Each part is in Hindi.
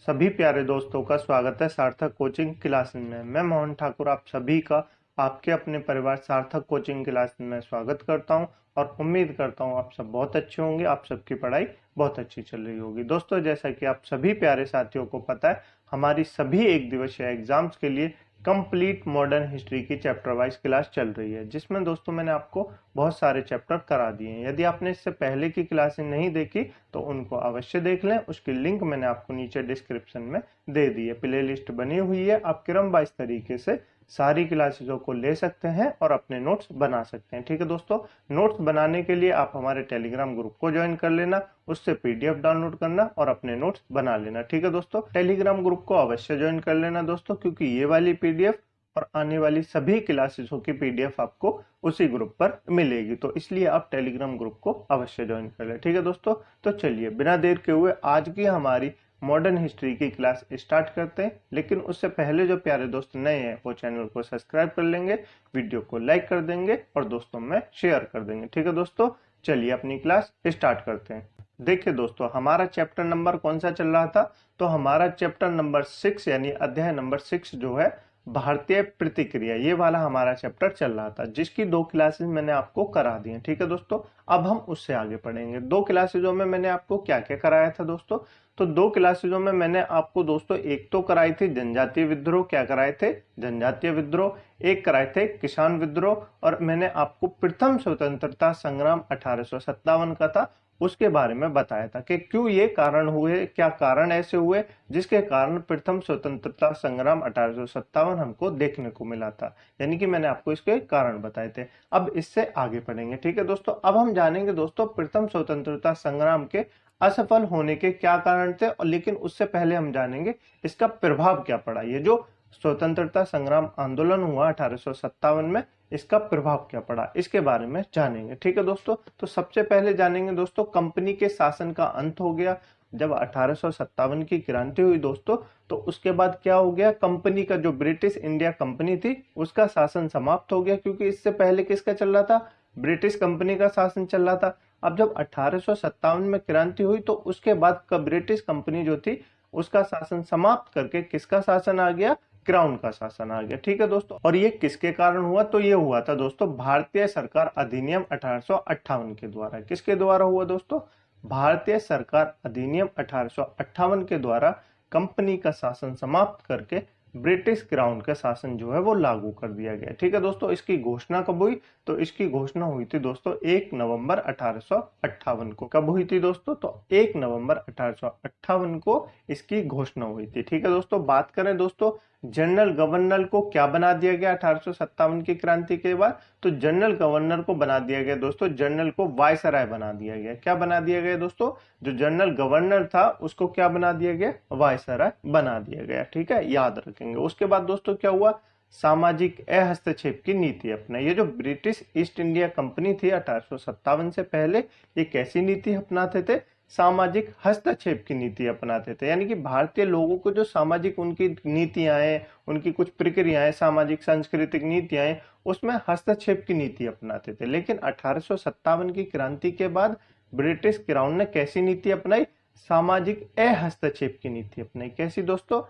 सभी प्यारे दोस्तों का स्वागत है सार्थक कोचिंग क्लासेस में। मैं मोहन ठाकुर आप सभी का आपके अपने परिवार सार्थक कोचिंग क्लासेस में स्वागत करता हूं और उम्मीद करता हूं आप सब बहुत अच्छे होंगे, आप सबकी पढ़ाई बहुत अच्छी चल रही होगी। दोस्तों, जैसा कि आप सभी प्यारे साथियों को पता है, हमारी सभी एक दिवसीय एग्जाम्स के लिए कंप्लीट मॉडर्न हिस्ट्री की चैप्टर वाइज क्लास चल रही है, जिसमें दोस्तों मैंने आपको बहुत सारे चैप्टर करा दिए हैं। यदि आपने इससे पहले की क्लासें नहीं देखी तो उनको अवश्य देख लें। उसकी लिंक मैंने आपको नीचे डिस्क्रिप्शन में दे दी है। प्ले लिस्ट बनी हुई है, आप क्रम वाइज तरीके से सारी क्लासेसों को ले सकते हैं और अपने नोट्स बना सकते हैं। ठीक है दोस्तों, नोट्स बनाने के लिए आप हमारे टेलीग्राम ग्रुप को ज्वाइन कर लेना, उससे पीडीएफ डाउनलोड करना और अपने नोट्स बना लेना। ठीक है दोस्तों, टेलीग्राम ग्रुप को अवश्य ज्वाइन कर लेना दोस्तों, क्योंकि ये वाली पीडीएफ और आने वाली सभी क्लासेसों की पीडीएफ आपको उसी ग्रुप पर मिलेगी, तो इसलिए आप टेलीग्राम ग्रुप को अवश्य ज्वाइन कर लें। ठीक है दोस्तों, तो चलिए बिना देर के हुए आज की हमारी मॉडर्न हिस्ट्री की क्लास स्टार्ट करते हैं। लेकिन उससे पहले जो प्यारे दोस्त नए हैं वो चैनल को सब्सक्राइब कर लेंगे, वीडियो को लाइक कर देंगे और दोस्तों में शेयर कर देंगे। ठीक है दोस्तों, चलिए अपनी क्लास स्टार्ट करते हैं। देखिए दोस्तों, हमारा चैप्टर नंबर कौन सा चल रहा था, तो हमारा चैप्टर नंबर 6 यानी अध्याय नंबर 6 जो है भारतीय प्रतिक्रिया, ये वाला हमारा चैप्टर चल रहा था, जिसकी 2 क्लासेस मैंने आपको करा दी हैं। ठीक है दोस्तों, अब हम उससे आगे पढ़ेंगे। 2 क्लासेजों में मैंने आपको क्या क्या कराया था दोस्तों, तो 2 क्लासेजों में मैंने आपको दोस्तों एक तो कराई थी जनजातीय विद्रोह, क्या कराए थे, जनजातीय विद्रोह, एक कराए थे किसान विद्रोह, और मैंने आपको प्रथम स्वतंत्रता संग्राम 1857 का था, उसके बारे में बताया था कि क्यों ये कारण हुए, क्या कारण ऐसे हुए जिसके कारण प्रथम स्वतंत्रता संग्राम 1857 हमको देखने को मिला था। यानी कि मैंने आपको इसके कारण बताए थे। अब इससे आगे पढ़ेंगे। ठीक है दोस्तों, अब हम जानेंगे दोस्तों प्रथम स्वतंत्रता संग्राम के असफल होने के क्या कारण थे, और लेकिन उससे पहले हम जानेंगे इसका प्रभाव क्या पड़ा। ये जो स्वतंत्रता संग्राम आंदोलन हुआ 1857 में, इसका प्रभाव क्या पड़ा, इसके बारे में जानेंगे। ठीक है दोस्तों, तो सबसे पहले जानेंगे दोस्तों कंपनी के शासन का अंत हो गया। जब 1857 की क्रांति हुई दोस्तों, तो उसके बाद क्या हो गया, कंपनी का जो ब्रिटिश इंडिया कंपनी थी उसका शासन समाप्त हो गया, क्योंकि इससे पहले किसका चल रहा था, ब्रिटिश कंपनी का शासन चल रहा था। अब जब 1857 में क्रांति हुई तो उसके बाद ब्रिटिश कंपनी जो थी उसका शासन समाप्त करके किसका शासन आ गया, क्राउन का शासन आ गया। ठीक है दोस्तों, और ये किसके कारण हुआ, तो ये हुआ था दोस्तों भारतीय सरकार अधिनियम 1858 के द्वारा। किसके द्वारा हुआ दोस्तों, भारतीय सरकार अधिनियम 1858 के द्वारा कंपनी का शासन समाप्त करके ब्रिटिश क्राउन का शासन जो है वो लागू कर दिया गया। ठीक है दोस्तों, इसकी घोषणा कब हुई, तो इसकी घोषणा हुई थी दोस्तों 1 नवंबर 1858 को। कब हुई थी दोस्तों, तो 1 नवंबर 1858 को इसकी घोषणा हुई थी। ठीक है दोस्तों, बात करें दोस्तों जनरल गवर्नर को क्या बना दिया गया 1857 की क्रांति के बाद, तो जनरल गवर्नर को बना दिया गया दोस्तों, जनरल को वायसराय बना दिया गया। क्या बना दिया गया दोस्तों, जो जनरल गवर्नर था उसको क्या बना दिया गया, वायसराय बना दिया गया। ठीक है, याद रखेंगे। उसके बाद दोस्तों क्या हुआ, सामाजिक हस्तक्षेप की नीति अपनाई। ये जो ब्रिटिश ईस्ट इंडिया कंपनी थी 1857 से पहले, ये कैसी नीति अपनाते थे, सामाजिक हस्तक्षेप की नीति अपनाते थे। यानी कि भारतीय लोगों को जो सामाजिक उनकी नीतियां हैं, उनकी कुछ प्रक्रियाएं, सामाजिक सांस्कृतिक नीतियां हैं, उसमें हस्तक्षेप की नीति अपनाते थे। लेकिन 1857 की क्रांति के बाद ब्रिटिश क्राउन ने कैसी नीति अपनाई, सामाजिक हस्तक्षेप की नीति अपनाई। कैसी दोस्तों,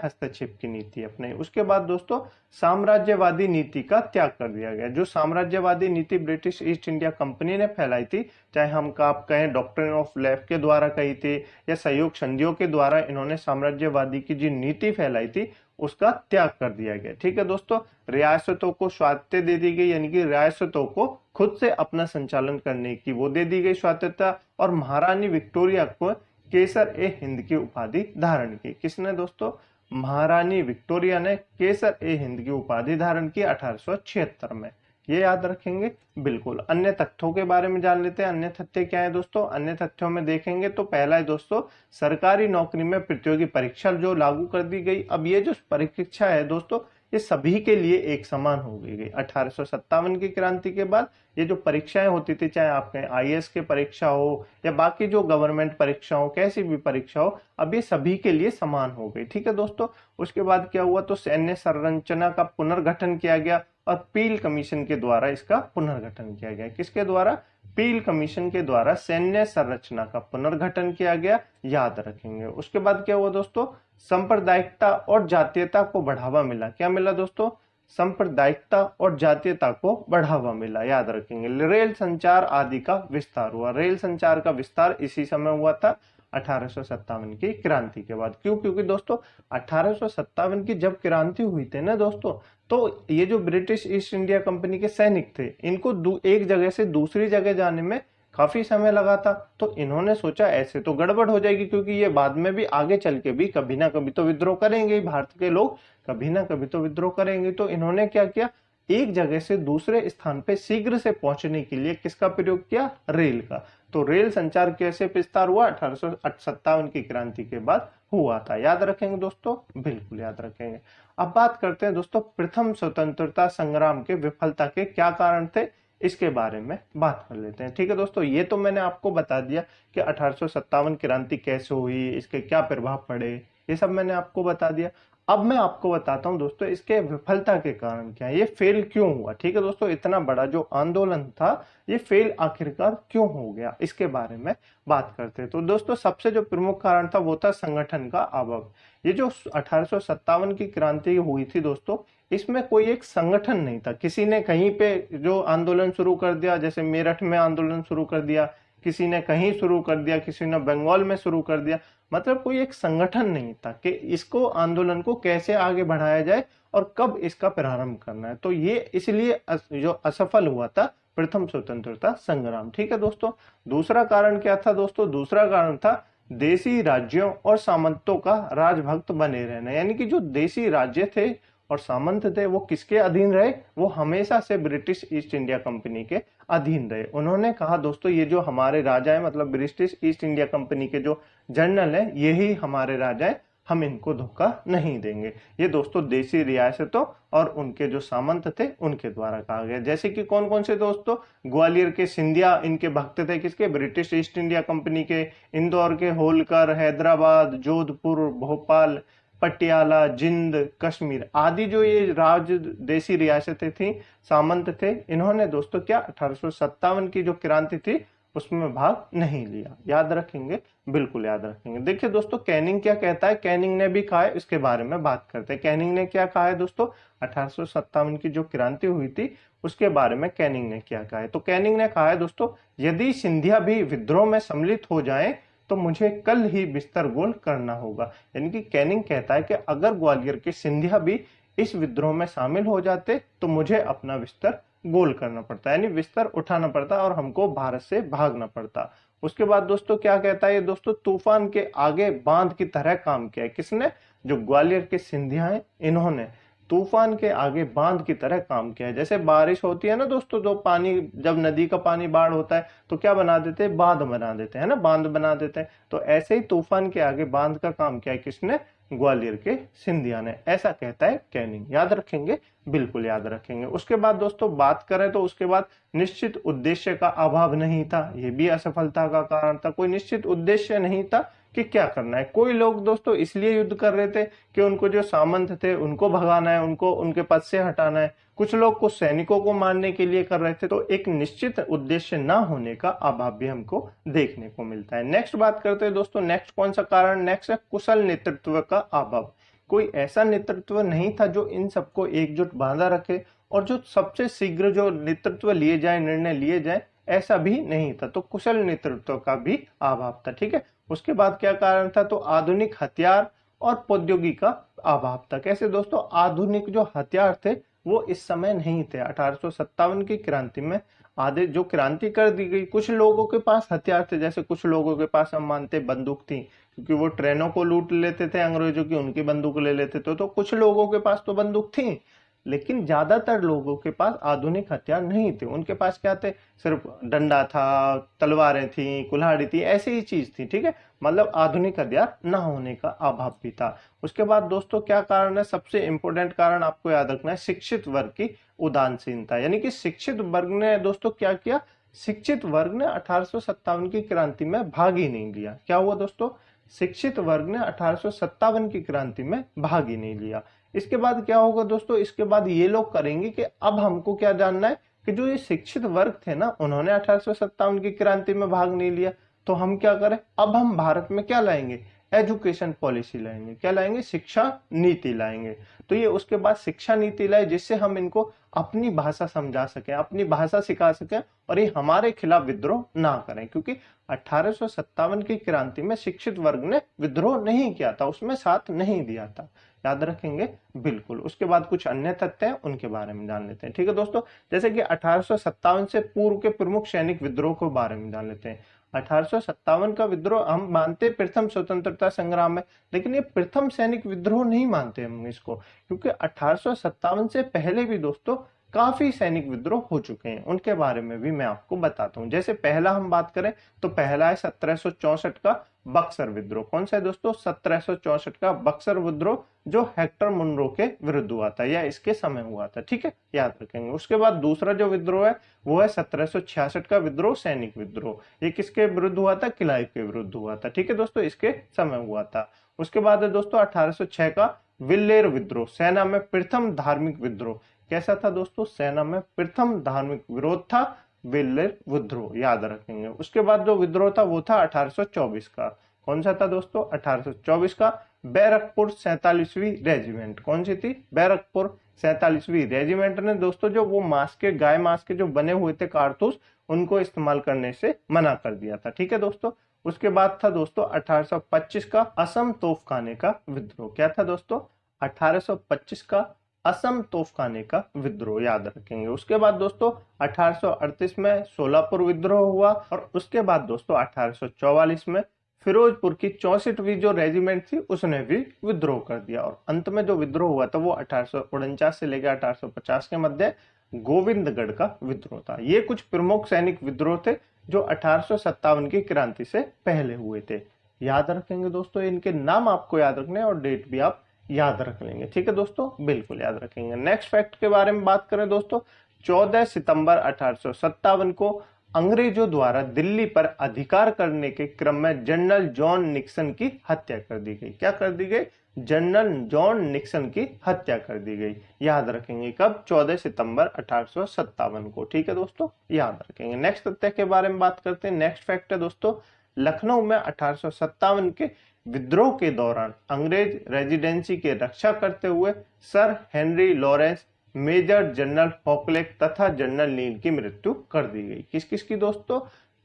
हस्तक्षेप की नीति अपनाई। उसके बाद दोस्तों साम्राज्यवादी नीति का त्याग कर दिया गया। जो साम्राज्यवादी नीति ब्रिटिश ईस्ट इंडिया कंपनी ने फैलाई थी, चाहे हम आप कहें डॉक्ट्रिन ऑफ लेफ्ट के द्वारा कही थी या सहयोग संधियों के द्वारा इन्होंने साम्राज्यवादी की जो नीति फैलाई थी उसका त्याग कर दिया गया। ठीक है दोस्तों, रियासतों को स्वायत्तता दे दी गई, यानी कि रियासतों को खुद से अपना संचालन करने की वो दे दी गई स्वायत्तता, और महारानी विक्टोरिया को केसर ए हिंद की उपाधि धारण की। किसने दोस्तों, महारानी विक्टोरिया ने केसर ए हिंद की उपाधि धारण की 1876 में। ये याद रखेंगे बिल्कुल। अन्य तथ्यों के बारे में जान लेते हैं। अन्य तथ्य क्या है दोस्तों, अन्य तथ्यों में देखेंगे तो पहला है दोस्तों सरकारी नौकरी में प्रतियोगी परीक्षा जो लागू कर दी गई। अब ये जो परीक्षा है दोस्तों, ये सभी के लिए एक समान हो गई। 1857 की क्रांति के बाद ये जो परीक्षाएं होती थी, चाहे आप कहें आईएएस की परीक्षा हो या बाकी जो गवर्नमेंट परीक्षा हो, कैसी भी परीक्षा हो, अब ये सभी के लिए समान हो गई। ठीक है दोस्तों, उसके बाद क्या हुआ, तो सैन्य संरचना का पुनर्गठन किया गया और पील कमीशन के द्वारा इसका पुनर्गठन किया गया। किसके द्वारा? पील कमीशन के द्वारा सैन्य संरचना का पुनर्गठन किया गया, याद रखेंगे। उसके बाद क्या हुआ दोस्तों? सांप्रदायिकता और जातीयता को बढ़ावा मिला। क्या मिला दोस्तों? सांप्रदायिकता और जातीयता को बढ़ावा मिला, याद रखेंगे। रेल संचार आदि का विस्तार हुआ। रेल संचार का विस्तार इसी समय हुआ था 1857 की क्रांति के बाद। क्यों? क्योंकि दोस्तों 1857 की जब क्रांति हुई थी ना दोस्तों, तो ये जो ब्रिटिश ईस्ट इंडिया कंपनी के सैनिक थे, इनको एक जगह से दूसरी जगह जाने में काफी समय लगा था। तो इन्होंने सोचा ऐसे तो गड़बड़ हो जाएगी, क्योंकि ये बाद में भी आगे चल के भी कभी ना कभी तो विद्रोह करेंगे, भारत के लोग कभी ना कभी तो विद्रोह करेंगे। तो इन्होंने क्या किया? एक जगह से दूसरे स्थान पे शीघ्र से पहुंचने के लिए किसका प्रयोग किया? रेल का। तो रेल संचार कैसे विस्तार हुआ? 1857 की क्रांति के बाद हुआ था, याद रखेंगे दोस्तों, बिल्कुल याद रखेंगे। अब बात करते हैं दोस्तों प्रथम स्वतंत्रता संग्राम के विफलता के क्या कारण थे, इसके बारे में बात कर लेते हैं। ठीक है दोस्तों, ये तो मैंने आपको बता दिया कि 1857 क्रांति कैसे हुई, इसके क्या प्रभाव पड़े, ये सब मैंने आपको बता दिया। अब मैं आपको बताता हूं दोस्तों इसके विफलता के कारण क्या है, ये फेल क्यों हुआ। ठीक है दोस्तों, इतना बड़ा जो आंदोलन था ये फेल आखिरकार क्यों हो गया, इसके बारे में बात करते हैं। तो दोस्तों सबसे जो प्रमुख कारण था वो था संगठन का अभाव। ये जो 1857 की क्रांति हुई थी दोस्तों, इसमें कोई एक संगठन नहीं था। किसी ने कहीं पे जो आंदोलन शुरू कर दिया, जैसे मेरठ में आंदोलन शुरू कर दिया, किसी ने कहीं शुरू कर दिया, किसी ने बंगाल में शुरू कर दिया, मतलब कोई एक संगठन नहीं था कि इसको आंदोलन को कैसे आगे बढ़ाया जाए और कब इसका प्रारंभ करना है। तो ये इसलिए जो असफल हुआ था प्रथम स्वतंत्रता संग्राम। ठीक है दोस्तों, दूसरा कारण क्या था दोस्तों? दूसरा कारण था देशी राज्यों और सामंतों का राजभक्त बने रहना। यानी कि जो देशी राज्य थे और सामंत थे वो किसके अधीन रहे? वो हमेशा से ब्रिटिश ईस्ट इंडिया कंपनी के अधीन रहे। उन्होंने कहा दोस्तों ये जो हमारे राजा है, मतलब ब्रिटिश ईस्ट इंडिया कंपनी के जो जनरल है, यही हमारे राजा है, हम इनको धोखा नहीं देंगे। ये दोस्तों देशी रियासतों और उनके जो सामंत थे उनके द्वारा कहा गया। जैसे कि कौन कौन से दोस्तों? ग्वालियर के सिंधिया इनके भक्त थे, किसके? ब्रिटिश ईस्ट इंडिया कंपनी के। इंदौर के होलकर, हैदराबाद, जोधपुर, भोपाल, पटियाला, जिंद, कश्मीर आदि जो ये देशी रियासतें थी, सामंत थे, इन्होंने दोस्तों क्या 1857 की जो क्रांति थी उसमें भाग नहीं लिया, याद रखेंगे, बिल्कुल याद रखेंगे। देखिए दोस्तों कैनिंग क्या कहता है, कैनिंग ने भी कहा है, इसके बारे में बात करते हैं। कैनिंग ने क्या कहा है दोस्तों? 1857 की जो क्रांति हुई थी उसके बारे में कैनिंग ने क्या कहा है? तो कैनिंग ने कहा है दोस्तों, यदि सिंधिया भी विद्रोह में सम्मिलित हो जाएं तो मुझे कल ही बिस्तर गोल करना होगा। यानी कि कैनिंग कहता है कि अगर ग्वालियर के सिंधिया भी इस विद्रोह में शामिल हो जाते तो मुझे अपना बिस्तर गोल करना पड़ता, यानी बिस्तर उठाना पड़ता और हमको भारत से भागना पड़ता। उसके बाद दोस्तों क्या कहता है ये दोस्तों? तूफान के आगे बांध की तरह काम किया है। किसने? जो ग्वालियर के सिंधिया हैं इन्होंने तूफान के आगे बांध की तरह काम किया है। जैसे बारिश होती है ना दोस्तों, तो पानी, जब नदी का पानी बाढ़ होता है तो क्या बना देते हैं? बांध बना देते हैं ना, बांध बना देते हैं। तो ऐसे ही तूफान के आगे बांध का काम किया है किसने? ग्वालियर के सिंधिया ने, ऐसा कहता है कैनिंग, याद रखेंगे, बिल्कुल याद रखेंगे। उसके बाद दोस्तों बात करें तो उसके बाद निश्चित उद्देश्य का अभाव नहीं था, ये भी असफलता का कारण था। कोई निश्चित उद्देश्य नहीं था कि क्या करना है। कोई लोग दोस्तों इसलिए युद्ध कर रहे थे कि उनको जो सामंत थे उनको भगाना है, उनको उनके पद से हटाना है। कुछ लोग कुछ सैनिकों को मारने के लिए कर रहे थे। तो एक निश्चित उद्देश्य ना होने का अभाव भी हमको देखने को मिलता है। नेक्स्ट बात करते हैं दोस्तों, नेक्स्ट कौन सा कारण? नेक्स्ट है कुशल नेतृत्व का अभाव। कोई ऐसा नेतृत्व नहीं था जो इन सबको एकजुट बांधा रखे और जो सबसे शीघ्र जो नेतृत्व लिए जाए, निर्णय लिए जाए, ऐसा भी नहीं था। तो कुशल नेतृत्व का भी अभाव था। ठीक है, उसके बाद क्या कारण था? तो आधुनिक हथियार और प्रौद्योगिकी का अभाव था। कैसे दोस्तों? आधुनिक जो हथियार थे वो इस समय नहीं थे। 1857 की क्रांति में आधे जो क्रांति कर दी गई, कुछ लोगों के पास हथियार थे, जैसे कुछ लोगों के पास हम मानते बंदूक थी, क्योंकि वो ट्रेनों को लूट लेते थे अंग्रेजों की, उनकी बंदूक ले लेते थे। तो कुछ लोगों के पास तो बंदूक थी, लेकिन ज्यादातर लोगों के पास आधुनिक हथियार नहीं थे। उनके पास क्या थे? सिर्फ डंडा था, तलवारें थी, कुल्हाड़ी थी, ऐसी ही चीज थी। ठीक है, मतलब आधुनिक हथियार न होने का अभाव भी था। उसके बाद दोस्तों क्या कारण है? सबसे इंपॉर्टेंट कारण आपको याद रखना है, शिक्षित वर्ग की उदासीनता। यानी कि शिक्षित वर्ग ने दोस्तों क्या किया? शिक्षित वर्ग ने 1857 की क्रांति में भाग ही नहीं लिया। क्या हुआ दोस्तों? शिक्षित वर्ग ने 1857 की क्रांति में भाग ही नहीं लिया। इसके बाद क्या होगा दोस्तों, इसके बाद ये लोग करेंगे कि अब हमको क्या जानना है कि जो ये शिक्षित वर्ग थे ना, उन्होंने 1857 की क्रांति में भाग नहीं लिया, तो हम क्या करें, अब हम भारत में क्या लाएंगे, एजुकेशन पॉलिसी लाएंगे। क्या लाएंगे, शिक्षा नीति लाएंगे। तो ये उसके बाद शिक्षा नीति लाए जिससे हम इनको अपनी भाषा समझा सकें, अपनी भाषा सिखा सकें और ये हमारे खिलाफ विद्रोह ना करें, क्योंकि 1857 की क्रांति में शिक्षित वर्ग ने विद्रोह नहीं किया था, उसमें साथ नहीं दिया था। याद रखेंगे बिल्कुल। उसके बाद कुछ अन्य तथ्य हैं, उनके बारे में जान लेते हैं। ठीक है दोस्तों, जैसे कि 1857 से पूर्व के प्रमुख सैनिक विद्रोह के बारे में जान लेते हैं। 1857 का विद्रोह हम मानते प्रथम स्वतंत्रता संग्राम है, लेकिन ये प्रथम सैनिक विद्रोह नहीं मानते हम इसको, क्योंकि 1857 से पहले भी दोस्तों काफी सैनिक विद्रोह हो चुके हैं। उनके बारे में भी मैं आपको बताता हूं। जैसे पहला हम बात करें तो पहला है 1764 का बक्सर विद्रोह। कौन सा है दोस्तों, 1764 का बक्सर विद्रोह, जो हेक्टर मुनरो के विरुद्ध हुआ था या इसके समय हुआ था। ठीक है, याद रखेंगे। उसके बाद दूसरा जो विद्रोह है वो है 1766 का विद्रोह, सैनिक विद्रोह। ये किसके विरुद्ध हुआ था, क्लाइव के विरुद्ध हुआ था। ठीक है दोस्तों, इसके समय हुआ था। उसके बाद है दोस्तों 1806 का विल्लेर विद्रोह, सेना में प्रथम धार्मिक विद्रोह। कैसा था दोस्तों, सेना में प्रथम धार्मिक विरोध था, विल्लेर विद्रोह। याद रखेंगे। उसके बाद जो विद्रोह था वो था 1824 का। कौन सा था दोस्तों, 1824 का बैरकपुर 47वीं रेजिमेंट। कौन सी थी, बैरकपुर 47वीं रेजिमेंट ने दोस्तों जो वो मांस के, गाय मांस के जो बने हुए थे कारतूस, उनको इस्तेमाल करने से मना कर दिया था। ठीक है दोस्तों। उसके बाद था दोस्तों 1825 का असम तोफखाने का विद्रोह। क्या था दोस्तों, 1825 का असम तोफखाने का विद्रोह। याद रखेंगे। उसके बाद दोस्तों 1838 में सोलापुर विद्रोह हुआ और उसके बाद दोस्तों 1844 में फिरोजपुर की 64वीं जो रेजिमेंट थी उसने भी विद्रोह कर दिया। और अंत में जो विद्रोह हुआ था वो 1849 से लेकर 1850 के मध्य गोविंदगढ़ का विद्रोह था। ये कुछ प्रमुख सैनिक विद्रोह थे जो 1857 की क्रांति से पहले हुए थे। याद रखेंगे दोस्तों, इनके नाम आपको याद रखने और डेट भी आप याद रख लेंगे। ठीक है दोस्तों, बिल्कुल याद रखेंगे। नेक्स्ट फैक्ट के बारे में बात करें दोस्तों, 14 सितंबर 1857 को अंग्रेजों द्वारा दिल्ली पर अधिकार करने के क्रम में जनरल जॉन निक्सन की हत्या कर दी गई। क्या कर दी गई, जनरल जॉन निक्सन की हत्या कर दी गई। याद रखेंगे कब, 14 सितंबर 1857 को। ठीक है दोस्तों, याद रखेंगे। नेक्स्ट तथ्य के बारे में बात करते हैं। नेक्स्ट फैक्ट है दोस्तों, लखनऊ में 1857 के विद्रोह के दौरान अंग्रेज रेजिडेंसी की रक्षा करते हुए sir Henry Lawrence, major general Havelock तथा जनरल नील की मृत्यु कर दी गई। किस किस की दोस्तों,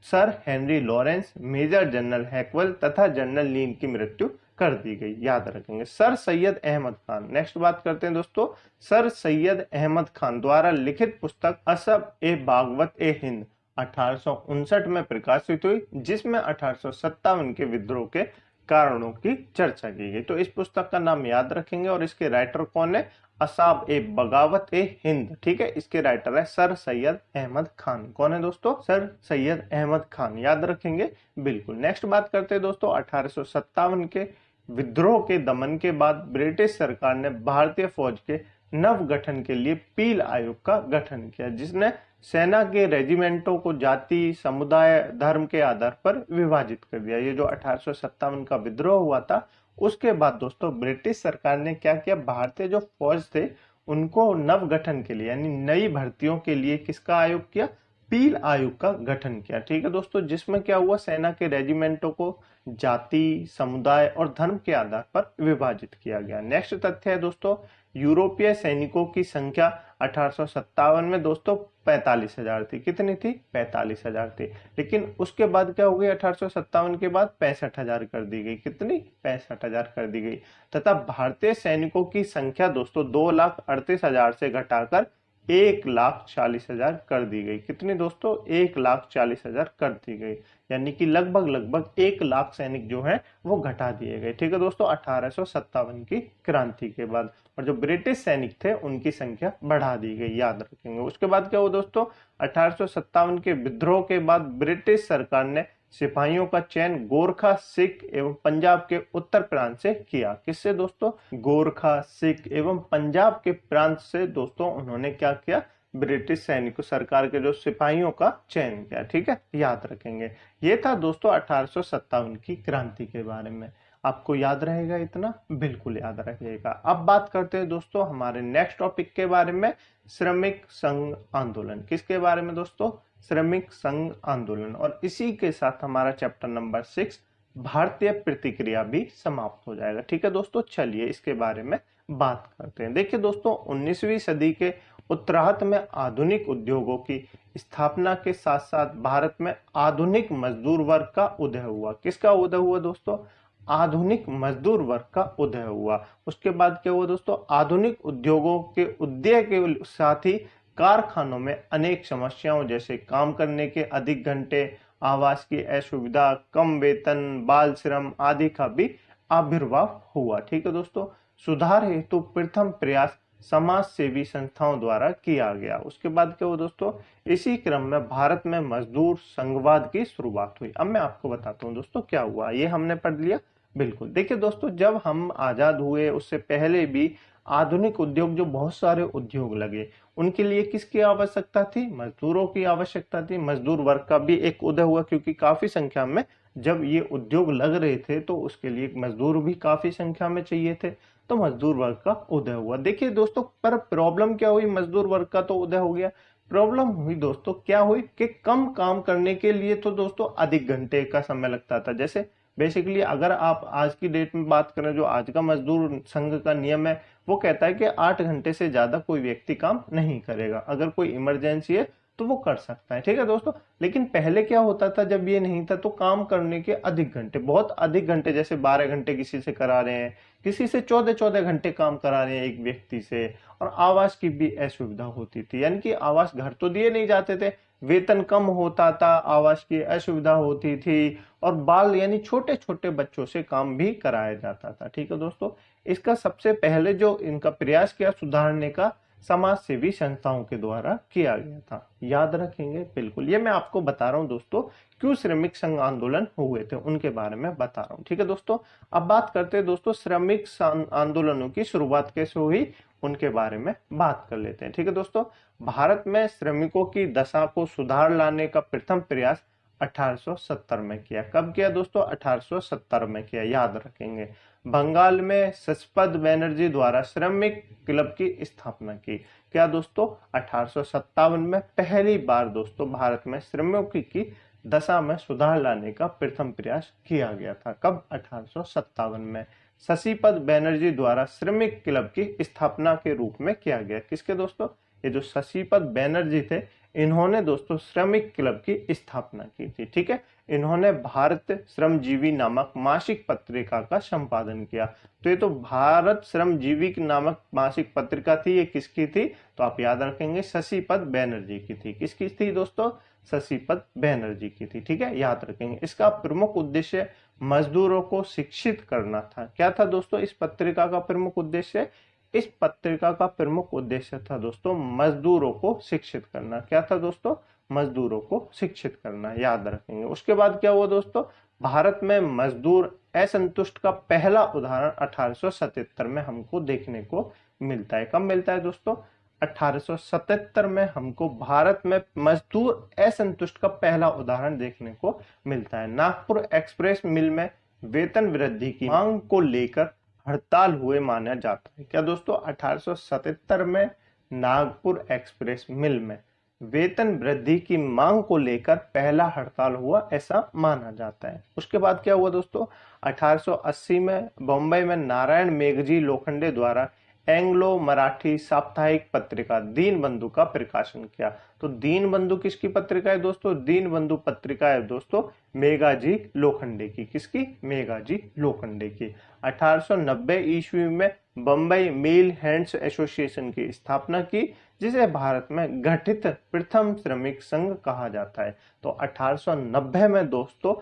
sir Henry Lawrence, major general हैकवेल तथा जनरल नील की मृत्यु कर दी गई। याद रखेंगे। सर सैयद अहमद खान। नेक्स्ट बात करते हैं दोस्तों, सर सैयद अहमद खान द्वारा लिखित पुस्तक असब ए बागवत ए हिंद 1859 में प्रकाशित हुई, जिसमें 1857 के विद्रोह के कारणों की चर्चा की गई। तो इस पुस्तक का नाम याद रखेंगे और इसके राइटर कौन है, असाब ए बगावत ए हिंद। ठीक है, इसके राइटर है सर सैयद अहमद खान। कौन है दोस्तों, सर सैयद अहमद खान। याद रखेंगे बिल्कुल। नेक्स्ट बात करते हैं दोस्तों 1857 के विद्रोह के दमन के बाद ब्रिटिश सरकार ने भारतीय फौज के नव गठन के लिए पील आयोग का गठन किया, जिसने सेना के रेजिमेंटों को जाति, समुदाय, धर्म के आधार पर विभाजित कर दिया। ये जो 1857 का विद्रोह हुआ था उसके बाद दोस्तों ब्रिटिश सरकार ने क्या किया, भारतीय जो फौज थे उनको नव गठन के लिए यानी नई भर्तियों के लिए किसका आयोग किया, पील आयोग का गठन किया। ठीक है दोस्तों, जिसमें क्या हुआ, सेना के रेजिमेंटों को जाति, समुदाय और धर्म के आधार पर विभाजित किया गया। नेक्स्ट तथ्य है दोस्तों, यूरोपीय सैनिकों की संख्या 1857 में दोस्तों 45,000 थी। कितनी थी, 45,000 थी। लेकिन उसके बाद क्या हो गई, 1857 के बाद 65,000 कर दी गई। कितनी, 65,000 कर दी गई। तथा भारतीय सैनिकों की संख्या दोस्तों 2,38,000 से घटाकर 1,40,000 कर दी गई। कितनी दोस्तों, 1,40,000 कर दी गई। यानी कि लगभग 1 लाख सैनिक जो है वो घटा दिए गए। ठीक है दोस्तों, 1857 की क्रांति के बाद। और जो ब्रिटिश सैनिक थे उनकी संख्या बढ़ा दी गई। याद रखेंगे। उसके बाद क्या हुआ दोस्तों, 1857 के विद्रोह के बाद ब्रिटिश सरकार ने सिपाहियों का चयन गोरखा, सिख एवं पंजाब के उत्तर प्रांत से किया। किससे दोस्तों, गोरखा, सिख एवं पंजाब के प्रांत से दोस्तों उन्होंने क्या किया, ब्रिटिश सैनिकों सरकार के जो सिपाहियों का चयन किया। ठीक है, याद रखेंगे। ये था दोस्तों 1857 की क्रांति के बारे में। आपको याद रहेगा इतना? बिल्कुल याद रखिएगा। अब बात करते हैं दोस्तों हमारे नेक्स्ट टॉपिक के बारे में, श्रमिक संघ आंदोलन। किसके बारे में दोस्तों? श्रमिक संघ आंदोलन। और इसी के साथ हमारा चैप्टर नंबर 6 भारतीय प्रतिक्रिया भी समाप्त हो जाएगा। ठीक है दोस्तों, चलिए इसके बारे में बात करते हैं। देखिए दोस्तों, 19वीं सदी के उत्तरार्ध में आधुनिक उद्योगों की स्थापना के साथ साथ भारत में आधुनिक मजदूर वर्ग का उदय हुआ। किसका उदय हुआ दोस्तों? आधुनिक मजदूर वर्ग का उदय हुआ। उसके बाद क्या हुआ दोस्तों? आधुनिक उद्योगों के उदय के साथ ही कारखानों में अनेक समस्याओं जैसे काम करने के अधिक घंटे, आवास की असुविधा, कम वेतन, बाल श्रम आदि का भी आविर्भाव हुआ। ठीक है दोस्तों, सुधार हेतु प्रथम प्रयास समाज सेवी संस्थाओं द्वारा किया गया। उसके बाद क्या हुआ दोस्तों? इसी क्रम में भारत में मजदूर संघवाद की शुरुआत हुई। अब मैं आपको बताता हूँ दोस्तों क्या हुआ। ये हमने पढ़ लिया। बिल्कुल, देखिए दोस्तों, जब हम आजाद हुए उससे पहले भी आधुनिक उद्योग, जो बहुत सारे उद्योग लगे, उनके लिए किसकी आवश्यकता थी? मजदूरों की आवश्यकता थी। मजदूर वर्ग का भी एक उदय हुआ, क्योंकि काफी संख्या में जब ये उद्योग लग रहे थे तो उसके लिए मजदूर भी काफी संख्या में चाहिए थे, तो मजदूर वर्ग का उदय हुआ। देखिए दोस्तों, पर प्रॉब्लम क्या हुई? मजदूर वर्ग का तो उदय हो गया, प्रॉब्लम हुई दोस्तों क्या हुई कि कम काम करने के लिए तो दोस्तों अधिक घंटे का समय लगता था। जैसे बेसिकली अगर आप आज की डेट में बात करें, जो आज का मजदूर संघ का नियम है वो कहता है कि 8 घंटे से ज्यादा कोई व्यक्ति काम नहीं करेगा। अगर कोई इमरजेंसी है तो वो कर सकता है। ठीक है दोस्तों, लेकिन पहले क्या होता था जब ये नहीं था, तो काम करने के अधिक घंटे, बहुत अधिक घंटे, जैसे 12 घंटे किसी से करा रहे हैं, किसी से 14-14 घंटे काम करा रहे हैं एक व्यक्ति से। और आवास की भी असुविधा होती थी, यानी कि आवास घर तो दिए नहीं जाते थे, वेतन कम होता था, आवास की असुविधा होती थी, और बाल यानी छोटे छोटे बच्चों से काम भी कराया जाता था। ठीक है दोस्तों, इसका सबसे पहले जो इनका प्रयास किया सुधारने का, समाज सेवी संस्थाओं के द्वारा किया गया था। याद रखेंगे, बिल्कुल। ये मैं आपको बता रहा हूं दोस्तों, क्यों श्रमिक संघ आंदोलन हुए थे उनके बारे में बता रहा हूं। ठीक है दोस्तों, अब बात करते हैं दोस्तों श्रमिक आंदोलनों की शुरुआत कैसे हुई, उनके बारे में बात कर लेते हैं। ठीक है दोस्तों, भारत में श्रमिकों की दशा को सुधार लाने का प्रथम प्रयास 1870 में किया। कब किया दोस्तों? 1870 में किया, याद रखेंगे। बंगाल में शशिपद बैनर्जी द्वारा श्रमिक क्लब की स्थापना की। क्या दोस्तों? 1857 में पहली बार दोस्तों भारत में श्रमिकों की दशा में सुधार लाने का प्रथम प्रयास किया गया था। कब? 1857 में शशिपद बैनर्जी द्वारा श्रमिक क्लब की स्थापना के रूप में किया गया। किसके दोस्तों? ये जो शशिपद बैनर्जी थे, इन्होंने दोस्तों श्रमिक क्लब की स्थापना की थी। ठीक है, इन्होंने भारत श्रमजीवी नामक मासिक पत्रिका का संपादन किया। तो ये तो भारत श्रमजीवी नामक मासिक पत्रिका थी, ये किसकी थी? तो आप याद रखेंगे, शशिपद बैनर्जी की थी। किसकी थी दोस्तों? शशिपद बैनर्जी की थी। ठीक है, याद रखेंगे। इसका प्रमुख उद्देश्य मजदूरों को शिक्षित करना था। क्या था दोस्तों इस पत्रिका का प्रमुख उद्देश्य? इस पत्रिका का प्रमुख उद्देश्य था दोस्तों मजदूरों को शिक्षित करना। क्या था दोस्तों? मजदूरों को शिक्षित करना, याद रखेंगे। उसके बाद क्या हुआ दोस्तों? भारत में मजदूर असंतुष्ट का पहला उदाहरण 1877 में हमको देखने को मिलता है। कब मिलता है दोस्तों? 1877 में हमको भारत में मजदूर असंतुष्ट का पहला उदाहरण देखने को मिलता है। नागपुर एक्सप्रेस मिल में वेतन वृद्धि की मांग को लेकर हड़ताल हुए माना जाता है। क्या दोस्तों? 1877 में नागपुर एक्सप्रेस मिल में वेतन वृद्धि की मांग को लेकर पहला हड़ताल हुआ, ऐसा माना जाता है। उसके बाद क्या हुआ दोस्तों? 1880 में बॉम्बे में नारायण मेघजी लोखंडे द्वारा एंग्लो मराठी साप्ताहिक पत्रिका दीनबंधु का प्रकाशन किया। तो दीनबंधु किसकी पत्रिका है दोस्तों? दीनबंधु पत्रिका है दोस्तों मेघाजी लोखंडे की। किसकी? मेघाजी लोखंडे की। 1890 ईस्वी में बम्बई मिल हैंड्स एसोसिएशन की स्थापना की, जिसे भारत में गठित प्रथम श्रमिक संघ कहा जाता है। तो 1890 में दोस्तों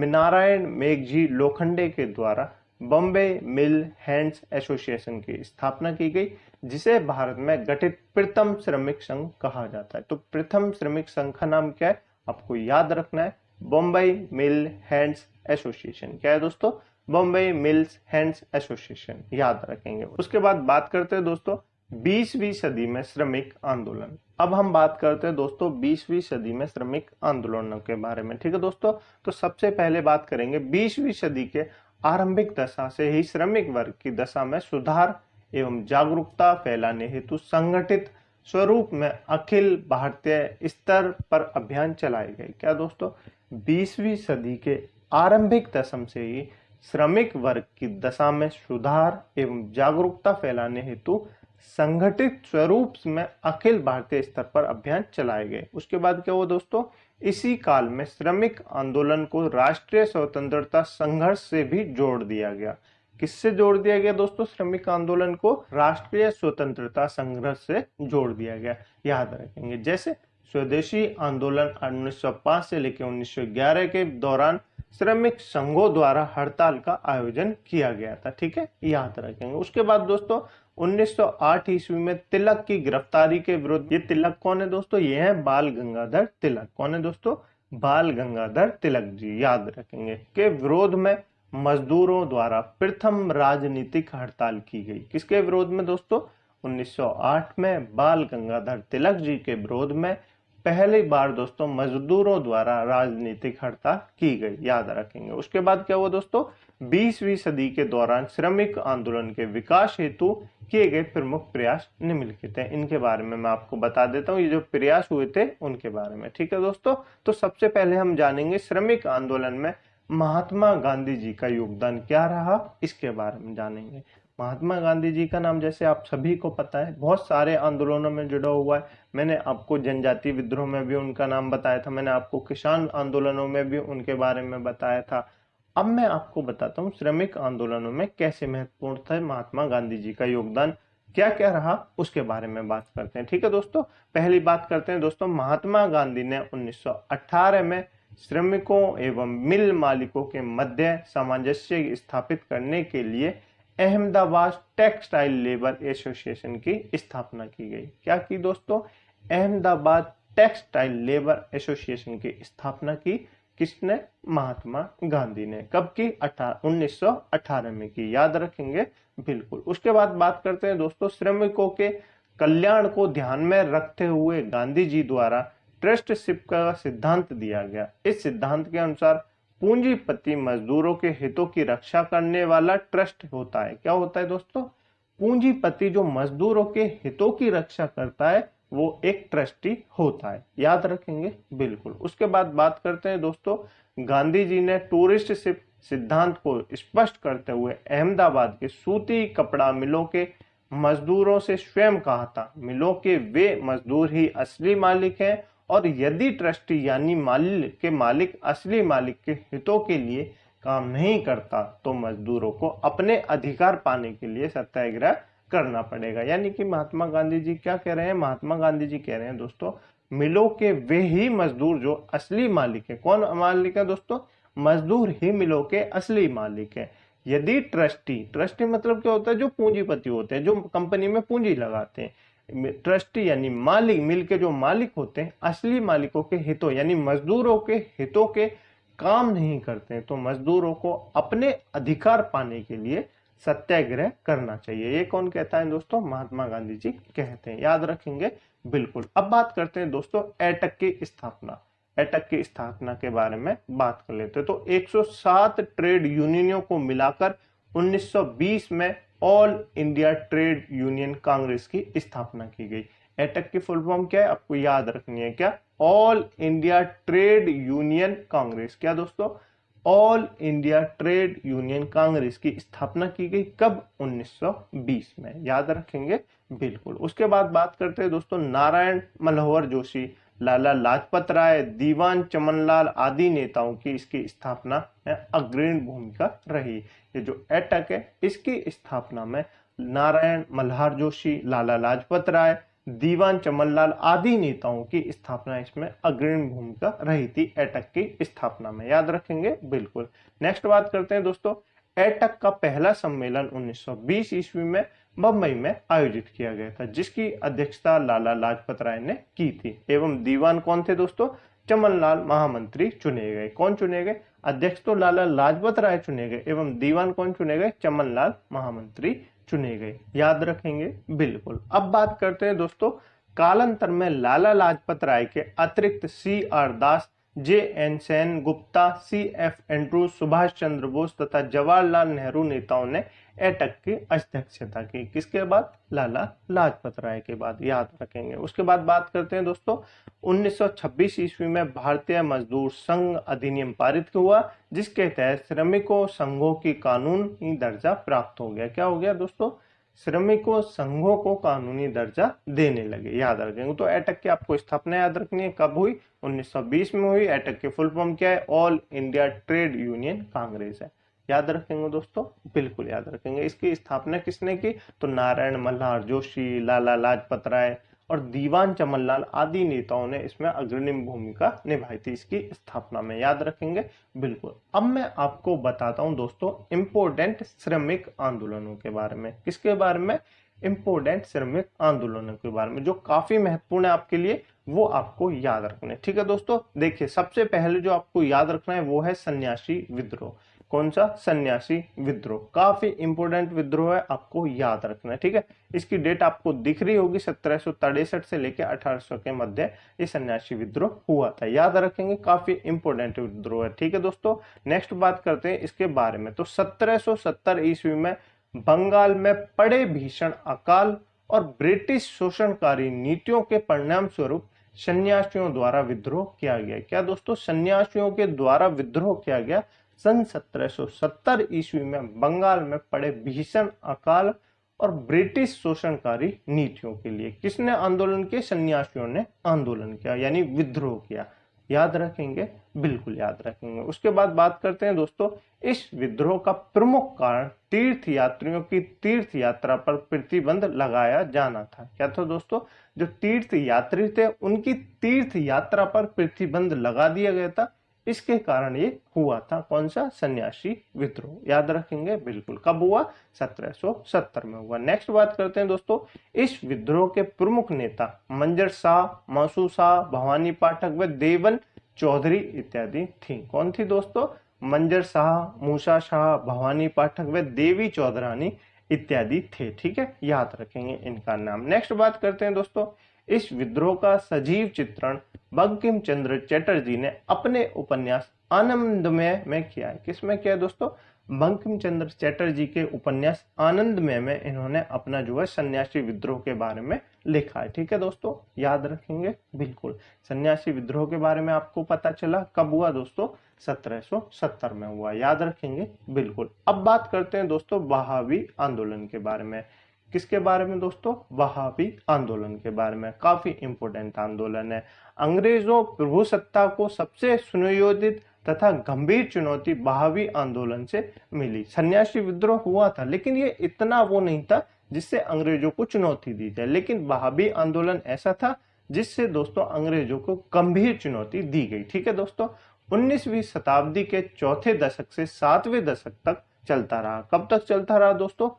नारायण मेघजी लोखंडे के द्वारा बॉम्बे मिल हैंड्स एसोसिएशन की स्थापना की गई, जिसे भारत में गठित प्रथम श्रमिक संघ कहा जाता है। तो प्रथम श्रमिक संघ का नाम क्या है? आपको याद रखना है, बॉम्बे मिल हैंड्स एसोसिएशन। क्या है दोस्तों? बॉम्बे मिल्स हैंड्स एसोसिएशन, याद रखेंगे। उसके बाद बात करते हैं दोस्तों 20वीं सदी में श्रमिक आंदोलन। अब हम बात करते हैं दोस्तों 20वीं सदी में श्रमिक आंदोलनों के बारे में। ठीक है दोस्तों, तो सबसे पहले बात करेंगे 20वीं सदी के आरंभिक दशा से ही श्रमिक वर्ग की दशा में सुधार एवं जागरूकता फैलाने हेतु संगठित स्वरूप में अखिल भारतीय स्तर पर अभियान चलाए गए। क्या दोस्तों, 20वीं सदी के आरंभिक दशम से ही श्रमिक वर्ग की दशा में सुधार एवं जागरूकता फैलाने हेतु संगठित स्वरूप में अखिल भारतीय स्तर पर अभियान चलाए गए। उसके बाद क्या हुआ दोस्तों, इसी काल में श्रमिक आंदोलन को राष्ट्रीय स्वतंत्रता संघर्ष से भी जोड़ दिया गया। किससे जोड़ दिया गया दोस्तों? श्रमिक आंदोलन को राष्ट्रीय स्वतंत्रता संघर्ष से जोड़ दिया गया। याद रखेंगे, जैसे स्वदेशी आंदोलन 1905 से लेकर 1911 के दौरान श्रमिक संघों द्वारा हड़ताल का आयोजन किया गया था। ठीक है, याद रखेंगे। उसके बाद दोस्तों 1908 ईस्वी में तिलक की गिरफ्तारी के विरुद्ध, ये तिलक कौन है दोस्तों? ये है बाल गंगाधर तिलक। कौन है दोस्तों? बाल गंगाधर तिलक जी, याद रखेंगे। के विरोध में मजदूरों द्वारा प्रथम राजनीतिक हड़ताल की गई। किसके विरोध में दोस्तों? 1908 में बाल गंगाधर तिलक जी के विरोध में पहली बार दोस्तों मजदूरों द्वारा राजनीतिक हड़ताल की गई। याद रखेंगे। उसके बाद क्या हुआ दोस्तों, 20वीं सदी के दौरान श्रमिक आंदोलन के विकास हेतु किए गए प्रमुख प्रयास निम्नलिखित हैं। इनके बारे में मैं आपको बता देता हूँ, ये जो प्रयास हुए थे उनके बारे में। ठीक है दोस्तों, तो सबसे पहले हम जानेंगे श्रमिक आंदोलन में महात्मा गांधी जी का योगदान क्या रहा, इसके बारे में जानेंगे। महात्मा गांधी जी का नाम जैसे आप सभी को पता है, बहुत सारे आंदोलनों में जुड़ा हुआ है। मैंने आपको जनजातीय विद्रोह में भी उनका नाम बताया था, मैंने आपको किसान आंदोलनों में भी उनके बारे में बताया था। अब मैं आपको बताता हूँ श्रमिक आंदोलनों में कैसे महत्वपूर्ण था महात्मा गांधी जी का योगदान, क्या क्या रहा, उसके बारे में बात करते हैं। ठीक है दोस्तों, पहली बात करते हैं दोस्तों, महात्मा गांधी ने 1918 में श्रमिकों एवं मिल मालिकों के मध्य सामंजस्य स्थापित करने के लिए अहमदाबाद टेक्सटाइल लेबर एसोसिएशन की स्थापना की गई। क्या की दोस्तों? अहमदाबाद टेक्सटाइल लेबर एसोसिएशन की स्थापना की। किसने? महात्मा गांधी ने। कब की? 1918 में की। याद रखेंगे, बिल्कुल। उसके बाद बात करते हैं दोस्तों श्रमिकों के कल्याण को ध्यान में रखते हुए गांधी जी द्वारा ट्रस्टशिप का सिद्धांत दिया गया। इस सिद्धांत के अनुसार पूंजीपति मजदूरों के हितों की रक्षा करने वाला ट्रस्ट होता है। क्या होता है दोस्तों? पूंजीपति जो मजदूरों के हितों की रक्षा करता है वो एक ट्रस्टी होता है। याद रखेंगे, बिल्कुल। उसके बाद बात करते हैं दोस्तों, गांधी जी ने टूरिस्टशिप सिद्धांत को स्पष्ट करते हुए अहमदाबाद के सूती कपड़ा मिलों के मजदूरों से स्वयं कहा था, मिलों के वे मजदूर ही असली मालिक हैं और यदि ट्रस्टी यानी मालिक असली मालिक के हितों के लिए काम नहीं करता तो मजदूरों को अपने अधिकार पाने के लिए सत्याग्रह करना पड़ेगा। यानी कि महात्मा गांधी जी क्या कह रहे हैं? महात्मा गांधी जी कह रहे हैं दोस्तों, मिलों के वे ही मजदूर जो असली मालिक है। कौन मालिक है दोस्तों? मजदूर ही मिलों के असली मालिक है। यदि ट्रस्टी मतलब क्या होता है? जो पूंजीपति होते हैं, जो कंपनी में पूंजी लगाते हैं। ट्रस्टी यानी मालिक, मिल के जो मालिक होते हैं, असली मालिकों के हितों यानी मजदूरों के हितों के काम नहीं करते हैं तो मजदूरों को अपने अधिकार पाने के लिए सत्याग्रह करना चाहिए। ये कौन कहता है दोस्तों? महात्मा गांधी जी कहते हैं। याद रखेंगे, बिल्कुल। अब बात करते हैं दोस्तों एटक की स्थापना। एटक की स्थापना के बारे में बात कर लेते हैं। तो 107 ट्रेड यूनियनों को मिलाकर 1920 में all India trade union Congress की स्थापना की गई। एटक की फुल फॉर्म क्या है? आपको याद रखनी है। क्या? All India trade union Congress. क्या दोस्तों? All India trade union Congress की स्थापना की गई। कब? 1920 में। याद रखेंगे, बिल्कुल। उसके बाद बात करते हैं दोस्तों नारायण मनोहर जोशी, लाला लाजपत राय, दीवान चमनलाल आदि नेताओं की इसकी स्थापना में अग्रणी भूमिका रही। ये जो एटक है इसकी स्थापना में नारायण मनोहर जोशी, लाला लाजपत राय, दीवान चमनलाल आदि नेताओं की स्थापना इसमें अग्रणी भूमिका रही थी एटक की स्थापना में। याद रखेंगे, बिल्कुल। नेक्स्ट बात करते हैं दोस्तों एटक का पहला सम्मेलन 1920 ईस्वी में बम्बई में आयोजित किया गया था, जिसकी अध्यक्षता लाला लाजपत राय ने की थी। एवं दीवान कौन थे दोस्तों? चमनलाल महामंत्री चुने गए। कौन चुने गए? अध्यक्ष तो लाला लाजपत राय चुने गए एवं दीवान कौन चुने गए? चमनलाल महामंत्री चुने गए। याद रखेंगे बिल्कुल। अब बात करते हैं दोस्तों, कालांतर में लाला लाजपत राय के अतिरिक्त CR Das, JN Sen Gupta, CF Andrews, Subhash Chandra Bose तथा जवाहरलाल नेहरू नेताओं ने एटक की अध्यक्षता की। किसके बाद? लाला लाजपत राय के बाद। याद रखेंगे। उसके बाद बात करते हैं दोस्तों, 1926 ईस्वी में भारतीय मजदूर संघ अधिनियम पारित हुआ, जिसके तहत श्रमिकों संघों की कानूनी दर्जा प्राप्त हो गया। क्या हो गया दोस्तों? श्रमिकों संघों को कानूनी दर्जा देने लगे। याद रखेंगे। तो एटक की आपको स्थापना याद रखनी है, कब हुई? 1920 में हुई। एटक की फुल फॉर्म क्या है? All India trade union Congress है। याद रखेंगे दोस्तों, बिल्कुल याद रखेंगे। इसकी स्थापना किसने की? तो नारायण मल्हार जोशी, लाला लाजपत राय और दीवान चमनलाल आदि नेताओं ने इसमें अग्रणी भूमिका निभाई थी इसकी स्थापना में। याद रखेंगे बिल्कुल। अब मैं आपको बताता हूं दोस्तों इंपोर्टेंट श्रमिक आंदोलनों के बारे में। किसके बारे में? इंपोर्टेंट श्रमिक आंदोलनों के बारे में, जो काफी महत्वपूर्ण है आपके लिए, वो आपको याद रखना है। ठीक है दोस्तों। देखिए, सबसे पहले जो आपको याद रखना है वो है सन्यासी विद्रोह। कौन सा? सन्यासी विद्रोह। काफी इंपोर्टेंट विद्रोह है, आपको याद रखना है। ठीक है। इसकी डेट आपको दिख रही होगी, 1763 से लेकर 1800 के मध्य ये सन्यासी विद्रोह हुआ था। याद रखेंगे, काफी इंपोर्टेंट विद्रोह है। ठीक है दोस्तों। नेक्स्ट बात करते हैं इसके बारे में। तो 1770 ईस्वी में बंगाल में पड़े भीषण अकाल और ब्रिटिश शोषणकारी नीतियों के परिणाम स्वरूप सन्यासियों द्वारा विद्रोह किया गया। क्या दोस्तों? सन्यासियों के द्वारा विद्रोह किया गया सन 1770 ईस्वी में बंगाल में पड़े भीषण अकाल और ब्रिटिश शोषणकारी नीतियों के लिए। किसने आंदोलन किया? सन्यासियों ने आंदोलन किया, यानी विद्रोह किया। याद रखेंगे, बिल्कुल याद रखेंगे। उसके बाद बात करते हैं दोस्तों, इस विद्रोह का प्रमुख कारण तीर्थ यात्रियों की तीर्थ यात्रा पर प्रतिबंध लगाया जाना था। क्या था दोस्तों? जो तीर्थ यात्री थे उनकी तीर्थ यात्रा पर प्रतिबंध लगा दिया गया था। इसके कारण ये हुआ था। कौन सा? सन्यासी विद्रोह। याद रखेंगे बिल्कुल। कब हुआ? 1770 में हुआ। नेक्स्ट बात करते हैं दोस्तों, इस विद्रोह के प्रमुख नेता मंजर शाह, मासू शाह, भवानी पाठक व देवन चौधरी इत्यादि थी। कौन थी दोस्तों? मंजर शाह, मूसा शाह, भवानी पाठक व देवी चौधरानी इत्यादि थे। ठीक है, याद रखेंगे इनका नाम। नेक्स्ट बात करते हैं दोस्तों, इस विद्रोह का सजीव चित्रण बंकिम चंद्र चटर्जी ने अपने उपन्यास आनंदमय में किया है। किसमें किया है दोस्तों? बंकिम चंद्र चटर्जी के उपन्यास आनंदमय में इन्होंने अपना जो है सन्यासी विद्रोह के बारे में लिखा है। ठीक है दोस्तों, याद रखेंगे बिल्कुल। सन्यासी विद्रोह के बारे में आपको पता चला, कब हुआ दोस्तों? 1770 में हुआ। याद रखेंगे बिल्कुल। अब बात करते हैं दोस्तों बहावी आंदोलन के बारे में। किसके बारे में दोस्तों? बहावी आंदोलन के बारे में। काफी इंपोर्टेंट आंदोलन है। अंग्रेजों प्रभुसत्ता को सबसे सुनियोजित तथा गंभीर चुनौती बहावी आंदोलन से मिली। सन्यासी विद्रोह हुआ था, लेकिन ये इतना वो नहीं था जिससे अंग्रेजों को चुनौती दी जाए, लेकिन बहावी आंदोलन ऐसा था जिससे दोस्तों अंग्रेजों को गंभीर चुनौती दी गई। ठीक है दोस्तों। 19वीं शताब्दी के चौथे दशक से 7वें दशक तक चलता रहा। कब तक चलता रहा दोस्तों?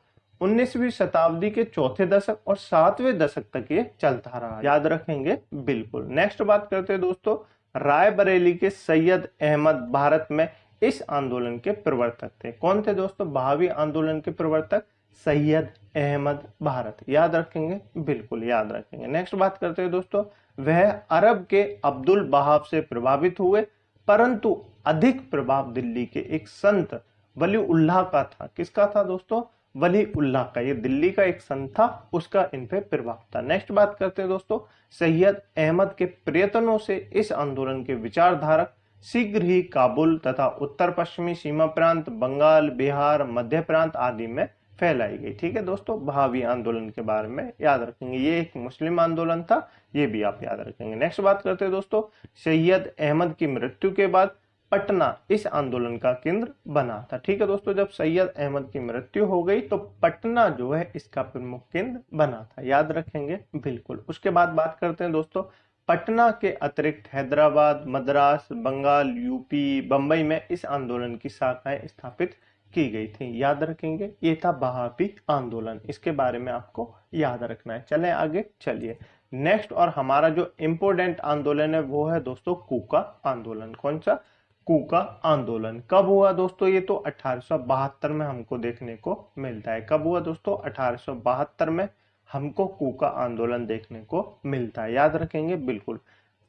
19वीं शताब्दी के चौथे दशक और 7वें दशक तक ये चलता रहा। याद रखेंगे बिल्कुल। नेक्स्ट बात करते हैं दोस्तों, रायबरेली के सैयद अहमद भारत में इस आंदोलन के प्रवर्तक थे। कौन थे दोस्तों? बहावी आंदोलन के प्रवर्तक सैयद अहमद भारत। याद रखेंगे बिल्कुल, याद रखेंगे। नेक्स्ट बात करते हैं दोस्तों, वह अरब के अब्दुल बहाब से प्रभावित हुए, परंतु अधिक प्रभाव दिल्ली के एक संत वली उल्लाह का था। किसका था दोस्तों? वली उल्लाह का। ये दिल्ली का एक संत था, उसका इन पे प्रभाव था। नेक्स्ट बात करते हैं दोस्तों, सैयद अहमद के प्रयत्नों से इस आंदोलन के विचारधारक शीघ्र ही काबुल तथा उत्तर पश्चिमी सीमा प्रांत, बंगाल, बिहार, मध्य प्रांत आदि में फैलाई गई। ठीक है दोस्तों। बहावी आंदोलन के बारे में याद रखेंगे, ये एक मुस्लिम आंदोलन था, ये भी आप याद रखेंगे। नेक्स्ट बात करते हैं दोस्तों, सैयद अहमद की मृत्यु के बाद पटना इस आंदोलन का केंद्र बना था। ठीक है दोस्तों। जब सैयद अहमद की मृत्यु हो गई तो पटना जो है इसका प्रमुख केंद्र बना था। याद रखेंगे बिल्कुल। उसके बाद बात करते हैं दोस्तों, पटना के अतिरिक्त हैदराबाद, मद्रास, बंगाल, यूपी, बंबई में इस आंदोलन की शाखाएं स्थापित की गई थी, याद रखेंगे। ये था बहापी आंदोलन, इसके बारे में आपको याद रखना है। चलें आगे, चलिए नेक्स्ट। और हमारा जो इम्पोर्टेंट आंदोलन है वो है दोस्तों कूका आंदोलन। कौन सा? कूका आंदोलन। कब हुआ दोस्तों? ये तो 1872 में हमको देखने को मिलता है। कब हुआ दोस्तों? 1872 में हमको कूका आंदोलन देखने को मिलता है, याद रखेंगे बिल्कुल।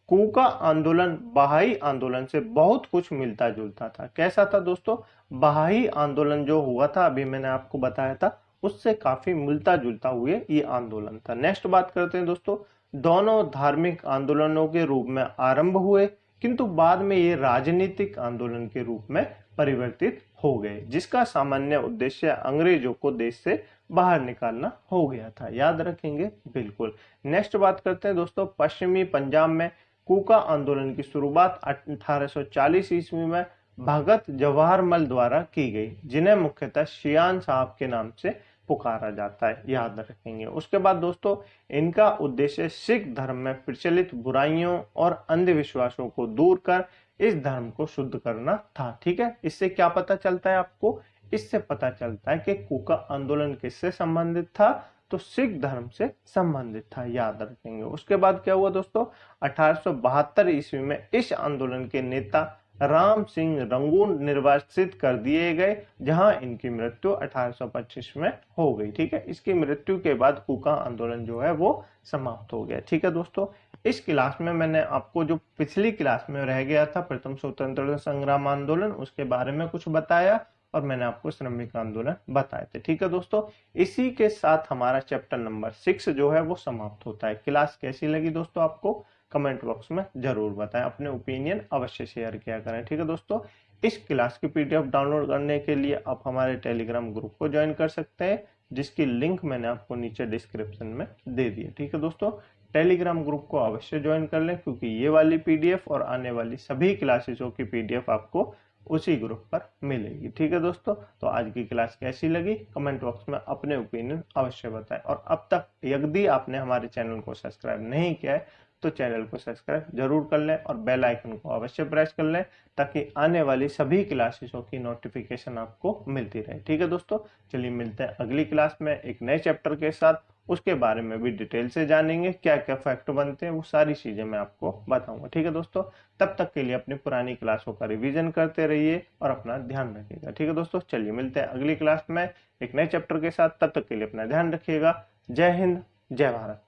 कूका आंदोलन बहाई आंदोलन से बहुत कुछ मिलता जुलता था। कैसा था दोस्तों? बहाई आंदोलन जो हुआ था, अभी मैंने आपको बताया था, उससे काफी मिलता जुलता हुए ये आंदोलन था। नेक्स्ट बात करते हैं दोस्तों, दोनों धार्मिक आंदोलनों के रूप में आरंभ हुए, किंतु बाद में ये राजनीतिक आंदोलन के रूप में परिवर्तित हो गए, जिसका सामान्य उद्देश्य अंग्रेजों को देश से बाहर निकालना हो गया था, याद रखेंगे बिल्कुल। नेक्स्ट बात करते हैं दोस्तों, पश्चिमी पंजाब में कूका आंदोलन की शुरुआत 1840 ईस्वी में भगत जवाहरमल द्वारा की गई, जिन्हें मुख्यतः शियान साहब के नाम से पुकारा जाता है, याद रखेंगे। उसके बाद दोस्तों, इनका उद्देश्य सिख धर्म में प्रचलित बुराइयों और अंधविश्वासों को दूर कर इस धर्म को शुद्ध करना था। ठीक है, इससे क्या पता चलता है आपको? इससे पता चलता है कि कूका आंदोलन किससे संबंधित था? तो सिख धर्म से संबंधित था, याद रखेंगे। उसके बाद क्या हुआ दोस्तों? 1872 ईस्वी में इस आंदोलन के नेता राम सिंह रंगून निर्वासित कर दिए गए, जहां इनकी मृत्यु 1825 में हो गई। ठीक है, इसकी मृत्यु के बाद कूका आंदोलन जो है वो समाप्त हो गया। ठीक है दोस्तों, इस क्लास में मैंने आपको जो पिछली क्लास में रह गया था प्रथम स्वतंत्रता संग्राम आंदोलन, उसके बारे में कुछ बताया और मैंने आपको श्रमिक आंदोलन बताए थे। ठीक है दोस्तों, इसी के साथ हमारा चैप्टर नंबर 6 जो है वो समाप्त होता है। क्लास कैसी लगी दोस्तों आपको? कमेंट बॉक्स में जरूर बताएं, अपने ओपिनियन अवश्य शेयर किया करें। ठीक है दोस्तों, इस क्लास की पीडीएफ डाउनलोड करने के लिए आप हमारे टेलीग्राम ग्रुप को ज्वाइन कर सकते हैं, जिसकी लिंक मैंने आपको नीचे डिस्क्रिप्शन में दे दी है। ठीक है दोस्तों, टेलीग्राम ग्रुप को अवश्य ज्वाइन कर लें, क्योंकि ये वाली पीडीएफ और आने वाली सभी क्लासेसों की पीडीएफ आपको उसी ग्रुप पर मिलेगी। ठीक है दोस्तों, तो आज की क्लास कैसी लगी कमेंट बॉक्स में अपने ओपिनियन अवश्य बताएं। और अब तक यदि आपने हमारे चैनल को सब्सक्राइब नहीं किया है तो चैनल को सब्सक्राइब जरूर कर लें और बेल आइकन को अवश्य प्रेस कर लें, ताकि आने वाली सभी क्लासेसों की नोटिफिकेशन आपको मिलती रहे। ठीक है दोस्तों, चलिए मिलते हैं अगली क्लास में एक नए चैप्टर के साथ। उसके बारे में भी डिटेल से जानेंगे, क्या क्या फैक्ट बनते हैं, वो सारी चीजें मैं आपको बताऊंगा। ठीक है दोस्तों, तब तक के लिए अपनी पुरानी क्लासों का रिवीजन करते रहिए और अपना ध्यान रखिएगा। ठीक है दोस्तों, चलिए मिलते हैं अगली क्लास में एक नए चैप्टर के साथ। तब तक के लिए अपना ध्यान रखिएगा। जय हिंद, जय भारत।